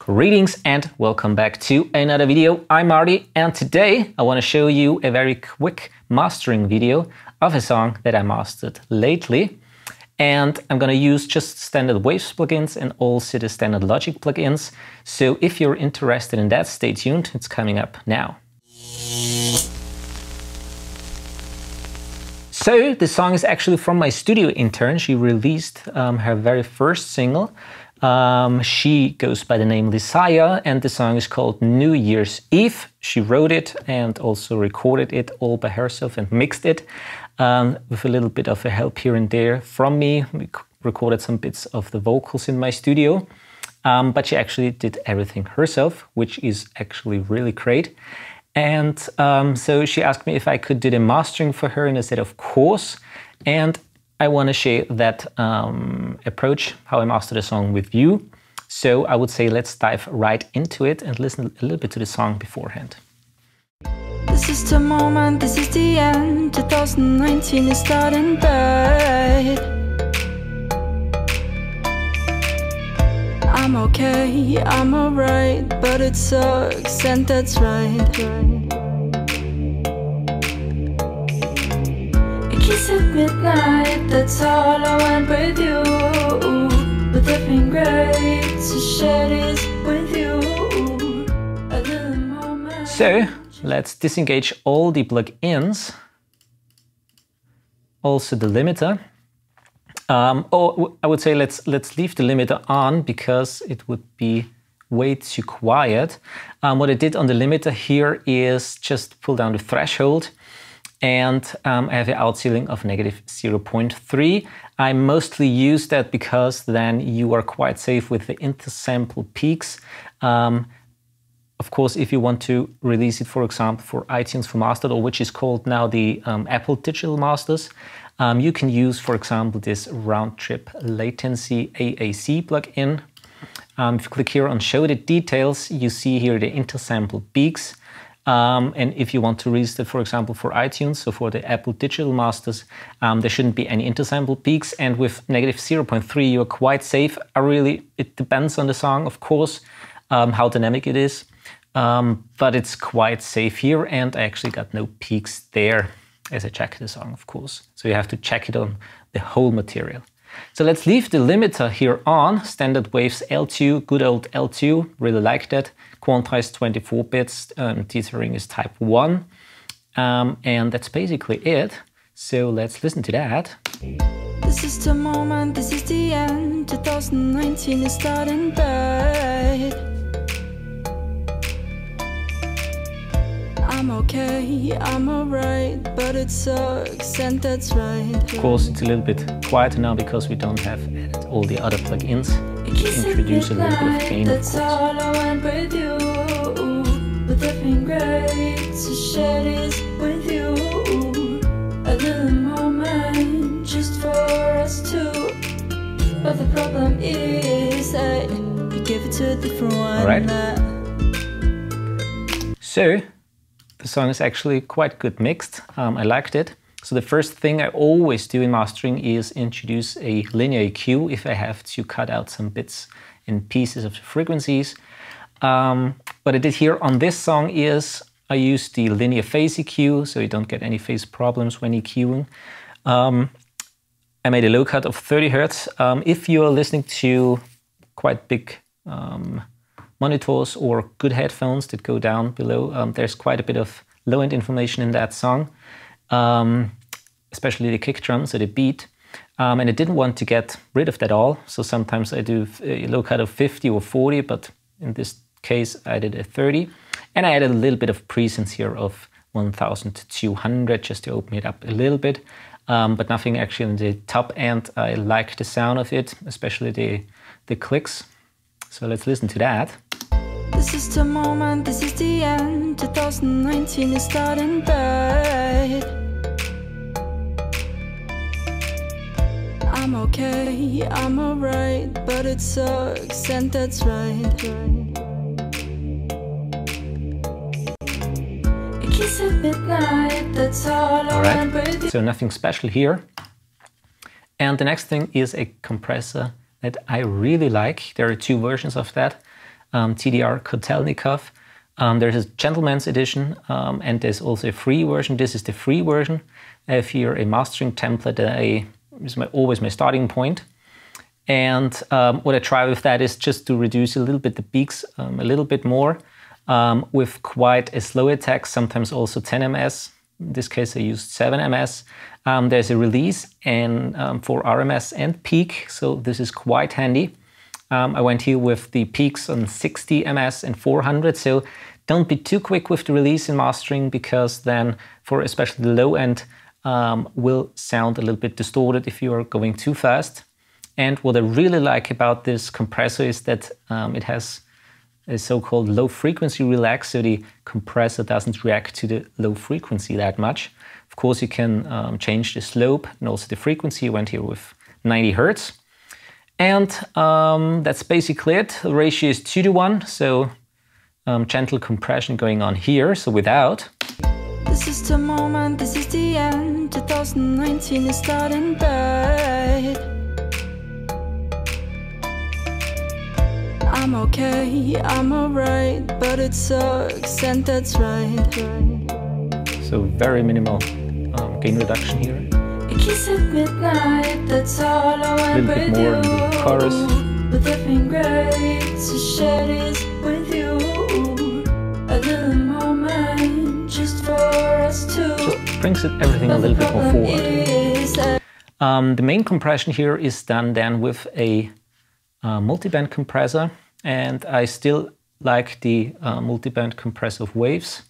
Greetings and welcome back to another video. I'm Marty and today I want to show you a very quick mastering video of a song that I mastered lately. And I'm going to use just standard Waves plugins and also the standard Logic plugins. So if you're interested in that, stay tuned. It's coming up now. So the song is actually from my studio intern. She released her very first single. She goes by the name Lizaya and the song is called New Year's Eve. She wrote it and also recorded it all by herself and mixed it with a little bit of a help here and there from me. We recorded some bits of the vocals in my studio, but she actually did everything herself, which is actually really great. And so she asked me if I could do the mastering for her and I said, of course. And I want to share that approach, how I mastered the song with you. So I would say let's dive right into it and listen a little bit to the song beforehand. This is the moment, this is the end. 2019 is starting bad. I'm okay, I'm alright, but it sucks and that's right. Kiss at midnight, that's all I want with you. Would have been great to share this with you. A little moment. So let's disengage all the plugins, also the limiter. Or I would say let's leave the limiter on because it would be way too quiet. What I did on the limiter here is just pull down the threshold. And I have an out ceiling of -0.3. I mostly use that because then you are quite safe with the intersample peaks. Of course, if you want to release it, for example, for iTunes for Mastered, or which is called now the Apple Digital Masters, you can use, for example, this round trip latency AAC plugin. If you click here on Show the Details, you see here the intersample peaks. And if you want to release it, for example, for iTunes, so for the Apple Digital Masters, there shouldn't be any intersample peaks. And with -0.3, you're quite safe. It depends on the song, of course, how dynamic it is. But it's quite safe here. And I actually got no peaks there as I check the song, of course. So you have to check it on the whole material. So let's leave the limiter here on. Standard Waves L2, good old L2, really like that. Quantize 24 bits, tethering is type 1. And that's basically it. So let's listen to that. This is the moment, this is the end. 2019 is starting bad. I'm okay, I'm alright, but it sucks and that's right. Of course, it's a little bit quieter now because we don't have added all the other plugins. Introduce a little bit of gain, of course. That's all I want with you. Would have been great to share this with you. A little moment just for us two. But the problem is that you give it to a different one. All right. So the song is actually quite good mixed. I liked it. So the first thing I always do in mastering is introduce a linear EQ if I have to cut out some bits and pieces of the frequencies. What I did here on this song is I used the linear phase EQ, so you don't get any phase problems when EQing. I made a low cut of 30 Hertz. If you're listening to quite big monitors or good headphones that go down below, there's quite a bit of low-end information in that song. Especially the kick drum, so the beat. And I didn't want to get rid of that all. So sometimes I do a low cut of 50 or 40, but in this case I did a 30. And I added a little bit of presence here of 1200 just to open it up a little bit. But nothing actually in the top end. I like the sound of it, especially the clicks. So let's listen to that. This is the moment, this is the end. 2019 is starting bad. I'm okay, I'm alright, but it sucks and that's right. A kiss at midnight, that's all I want with you. So nothing special here. And the next thing is a compressor that I really like. There are two versions of that. TDR Kotelnikov. There's a gentleman's edition, and there's also a free version. This is the free version. I have here a mastering template that is always my starting point. And what I try with that is just to reduce a little bit the peaks, a little bit more, with quite a slow attack, sometimes also 10 ms. In this case, I used 7 ms. There's a release for RMS and peak, so this is quite handy. I went here with the peaks on 60 ms and 400, so don't be too quick with the release and mastering, because then for especially the low end will sound a little bit distorted if you are going too fast. And what I really like about this compressor is that it has a so-called low frequency relax, so the compressor doesn't react to the low frequency that much. Of course, you can change the slope and also the frequency. I went here with 90 Hertz. And that's basically it. The ratio is 2:1, so gentle compression going on here, so without. This is the moment, this is the end. 2019 is starting bad. I'm okay, I'm alright, but it sucks, and that's right. So very minimal gain reduction here. It kisses at midnight, that's all I want with you. A little bit more in the chorus. But it's been great to share this with you. A little moment just for us two. Just brings everything a little bit more forward. The main compression here is done then with a multiband compressor, and I still like the multiband compressor of Waves.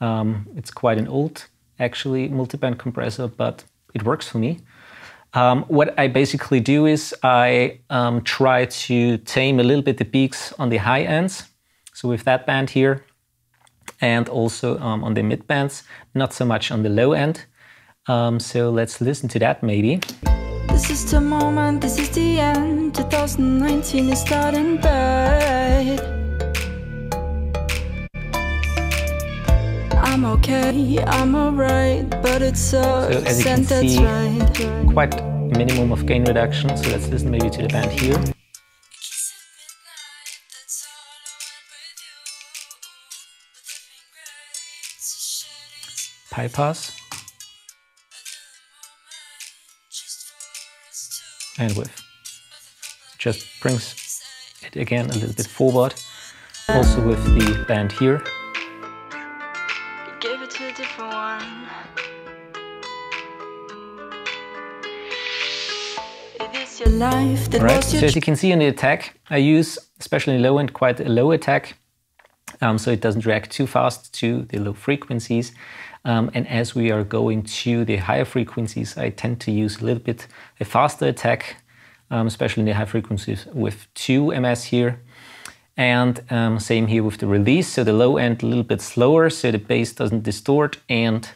It's quite an old, actually, multiband compressor, but it works for me. What I basically do is I try to tame a little bit the peaks on the high ends, so with that band here, and also on the mid bands, not so much on the low end. So let's listen to that maybe. This is the moment, this is the end. 2019 is starting bad. I'm okay, I'm alright, but it sucks, so as you can see, right. Quite a minimum of gain reduction. So let's listen maybe to the band here. High pass. And with. Just brings it again a little bit forward. Also with the band here. You gave it to a different one. It is your life that right. was your So as you can see on the attack, I use, especially in low end, quite a low attack. So it doesn't react too fast to the low frequencies. And as we are going to the higher frequencies, I tend to use a little bit a faster attack, especially in the high frequencies with 2 ms here. And same here with the release. So the low end a little bit slower, so the bass doesn't distort. And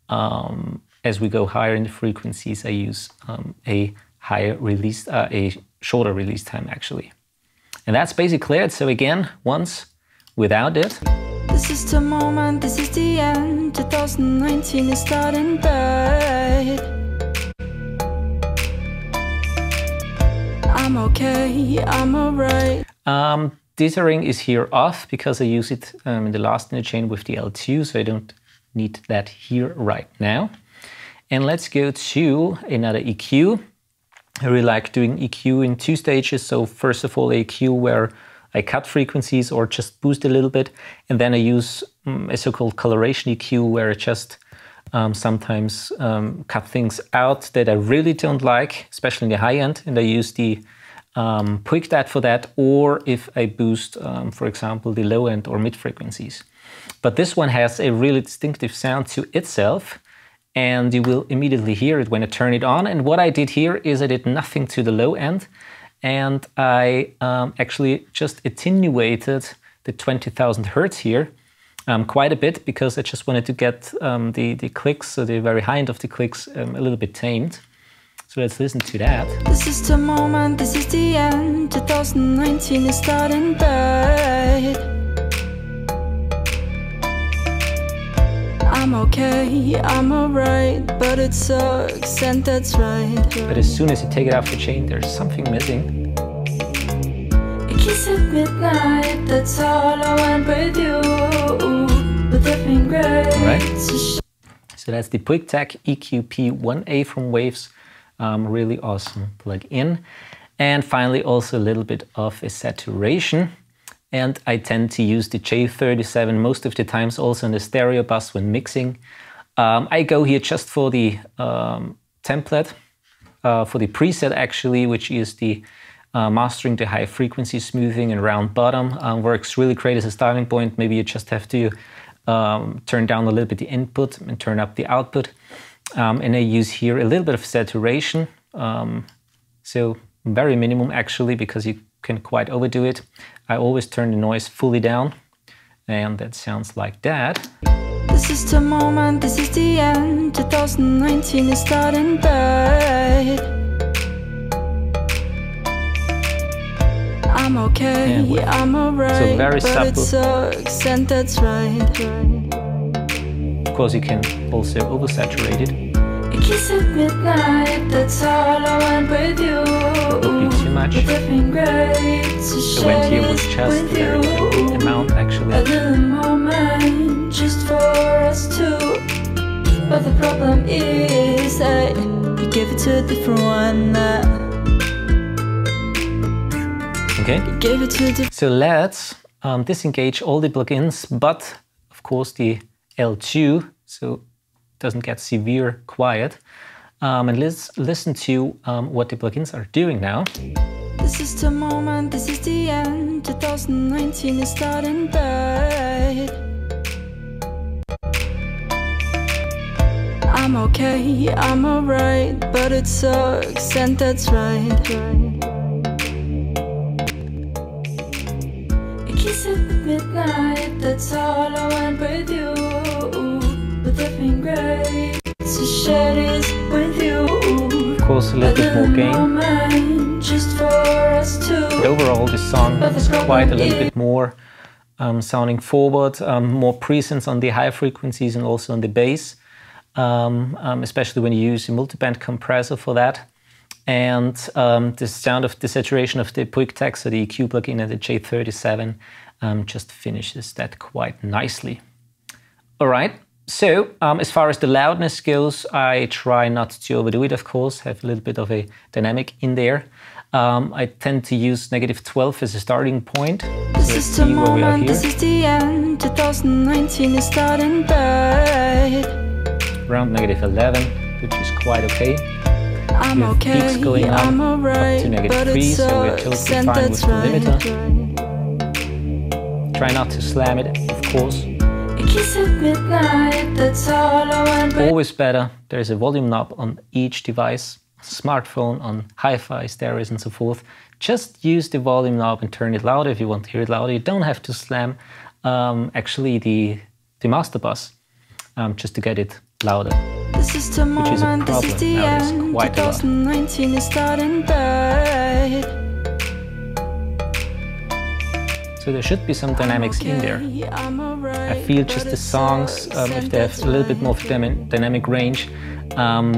as we go higher in the frequencies, I use a higher release, a shorter release time actually. And that's basically it. So again, once without it. This is the moment, this is the end. 2019 is starting bad. I'm okay, I'm alright. Dithering is here off because I use it in the last interchain with the L2, so I don't need that here right now. And let's go to another EQ. I really like doing EQ in 2 stages. So first of all, a EQ where I cut frequencies or just boost a little bit, and then I use a so-called coloration EQ where I just sometimes cut things out that I really don't like, especially in the high end, and I use the Puig DAT for that, or if I boost, for example, the low end or mid frequencies. But this one has a really distinctive sound to itself, and you will immediately hear it when I turn it on. And what I did here is I did nothing to the low end, and I actually just attenuated the 20,000 Hertz here quite a bit, because I just wanted to get the clicks, so the very high end of the clicks, a little bit tamed. So let's listen to that. This is the moment, this is the end. 2019 is starting bad. I'm okay, I'm alright, but it sucks, and that's right. But as soon as you take it off the chain, there's something missing. It kiss at midnight, that's all I want with you. Would that be great? All right. So that's the Quantize EQP1A from Waves. Really awesome plug-in. And finally, also a little bit of a saturation. And I tend to use the J37 most of the times, also in the stereo bus when mixing. I go here just for the template, for the preset actually, which is the mastering the high frequency smoothing and round bottom. Works really great as a starting point. Maybe you just have to turn down a little bit the input and turn up the output. And I use here a little bit of saturation. So very minimum actually, because you can quite overdo it. I always turn the noise fully down, and that sounds like that. This is the moment, this is the end. 2019 is starting bad. I'm okay, I'm alright, so very but subtle. it sucks, and that's right. Of course, you can also oversaturate it. A kiss at midnight, that's all I want with you. Don't be too much. I went here with just a very little amount actually. A little moment, just for us two. But the problem is that you give it to a different one. Okay. So let's disengage all the plugins, but of course the L2, so it doesn't get severe quiet. And let's listen to what the plugins are doing now. This is the moment, this is the end. 2019 is starting bad. I'm okay, I'm alright, but it sucks, and that's right. A kiss at midnight, that's all I want with you. Would that be great to share this with you? Of course, a little bit more gain. Just for us two. But overall, this song is quite a little bit more sounding forward, more presence on the high frequencies and also on the bass, especially when you use a multiband compressor for that. And the sound of the saturation of the Quantize, so the EQ plugin and the J37, just finishes that quite nicely. All right. So, as far as the loudness goes, I try not to overdo it, of course, have a little bit of a dynamic in there. I tend to use -12 as a starting point. This is the moment, this is the end. 2019 is starting bad. Around -11, which is quite okay. I'm okay, peaks going up, I'm alright, up to but -3, it's so we're totally fine with the limiter. Try not to slam it, of course. Kiss at midnight, that's all I want. Always better, there's a volume knob on each device, smartphone, on hi-fi, stereos and so forth. Just use the volume knob and turn it louder if you want to hear it louder. You don't have to slam actually the master bus just to get it louder. This is the moment, which is a problem this is the nowadays, end. quite a lot. 2019 is starting bad. So there should be some dynamics in there. I feel just the songs, if they have a little bit more of dynamic range,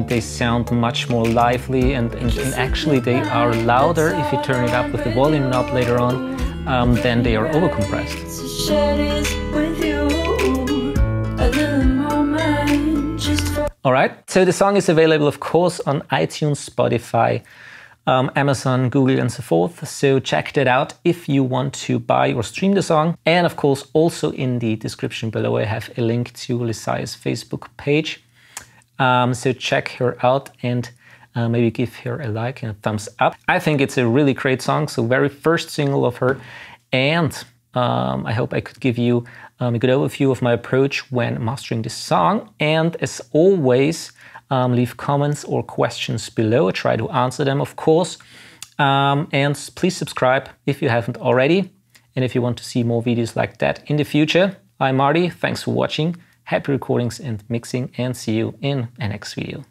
they sound much more lively and actually they are louder if you turn it up with the volume knob later on, then they are overcompressed. Alright, so the song is available of course on iTunes, Spotify, Amazon, Google and so forth, so check that out if you want to buy or stream the song. And of course also in the description below I have a link to Lizaya's Facebook page, so check her out and maybe give her a like and a thumbs up. I think it's a really great song, so very first single of her, and I hope I could give you a good overview of my approach when mastering this song. And as always, leave comments or questions below. I try to answer them, of course. And please subscribe if you haven't already. And if you want to see more videos like that in the future. I'm Marty. Thanks for watching. Happy recordings and mixing, and see you in the next video.